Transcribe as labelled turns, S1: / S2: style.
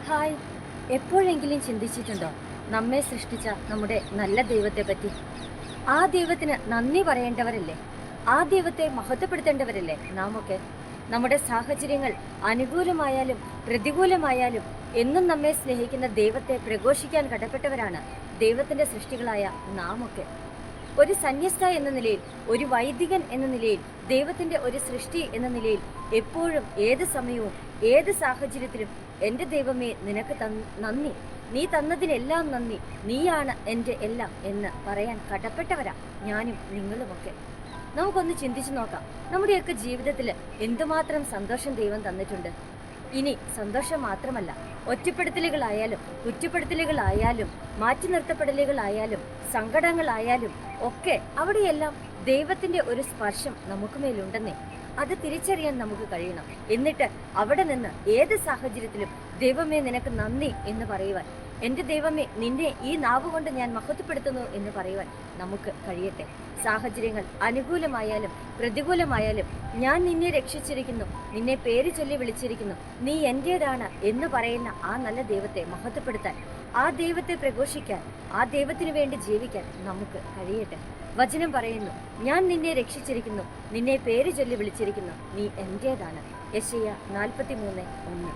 S1: Hi. എപ്പോഴെങ്കിലും ചിന്തിച്ചിട്ടുണ്ടോ നമ്മെ സൃഷ്ടിച്ച നമ്മുടെ നല്ല ദൈവത്തെ പറ്റി? ആ ദൈവത്തിന് നന്ദി പറയേണ്ടവരല്ലേ? ആ ദൈവത്തെ മഹത്വപ്പെടുത്തേണ്ടവരല്ലേ നാമൊക്കെ? നമ്മുടെ സാഹചര്യങ്ങൾ അനുകൂലമായാലും പ്രതികൂലമായാലും എന്നും നമ്മെ സ്നേഹിക്കുന്ന ദൈവത്തെ പ്രഘോഷിക്കാൻ കടപ്പെട്ടവരാണ് ദൈവത്തിൻ്റെ സൃഷ്ടികളായ നാമൊക്കെ. ഒരു സന്യസ്ത എന്ന നിലയിൽ, ഒരു വൈദികൻ എന്ന നിലയിൽ, ദൈവത്തിൻ്റെ ഒരു സൃഷ്ടി എന്ന നിലയിൽ എപ്പോഴും ഏത് സമയവും ഏത് സാഹചര്യത്തിലും എൻ്റെ ദൈവമേ നിനക്ക് നന്ദി, നീ തന്നതിനെല്ലാം നന്ദി, നീയാണ് എൻ്റെ എല്ലാം എന്ന് പറയാൻ കടപ്പെട്ടവരാ ഞാനും നിങ്ങളുമൊക്കെ. നമുക്കൊന്ന് ചിന്തിച്ചു നോക്കാം, നമ്മുടെയൊക്കെ ജീവിതത്തിൽ എന്തുമാത്രം സന്തോഷം ദൈവം തന്നിട്ടുണ്ട്. ഇനി സന്തോഷം മാത്രമല്ല, ഒറ്റപ്പെടുത്തലുകളായാലും കുറ്റപ്പെടുത്തലുകളായാലും മാറ്റി നിർത്തപ്പെടലുകളായാലും സങ്കടങ്ങളായാലും ഒക്കെ അവിടെയെല്ലാം ദൈവത്തിൻ്റെ ഒരു സ്പർശം നമുക്ക് മേലുണ്ടെന്നേ. അത് തിരിച്ചറിയാൻ നമുക്ക് കഴിയണം. എന്നിട്ട് അവിടെ നിന്ന് ഏത് സാഹചര്യത്തിലും ദൈവമേ നിനക്ക് നന്ദി എന്ന് പറയുവാൻ, എൻ്റെ ദൈവമേ നിന്നെ ഈ നാവ് കൊണ്ട് ഞാൻ മഹത്വപ്പെടുത്തുന്നു എന്ന് പറയുവാൻ നമുക്ക് കഴിയട്ടെ. സാഹചര്യങ്ങൾ അനുകൂലമായാലും പ്രതികൂലമായാലും ഞാൻ നിന്നെ രക്ഷിച്ചിരിക്കുന്നു, നിന്നെ പേര് ചൊല്ലി വിളിച്ചിരിക്കുന്നു, നീ എൻ്റേതാണ് എന്ന് പറയുന്ന ആ നല്ല ദൈവത്തെ മഹത്വപ്പെടുത്താൻ, ആ ദൈവത്തെ പ്രഘോഷിക്കാൻ, ആ ദൈവത്തിനു വേണ്ടി ജീവിക്കാൻ നമുക്ക് കഴിയട്ടെ. വചനം പറയുന്നു, ഞാൻ നിന്നെ രക്ഷിച്ചിരിക്കുന്നു, നിന്നെ പേര് ചൊല്ലി വിളിച്ചിരിക്കുന്നു, നീ എൻ്റേതാണ്. യെശയ്യാ 43:1.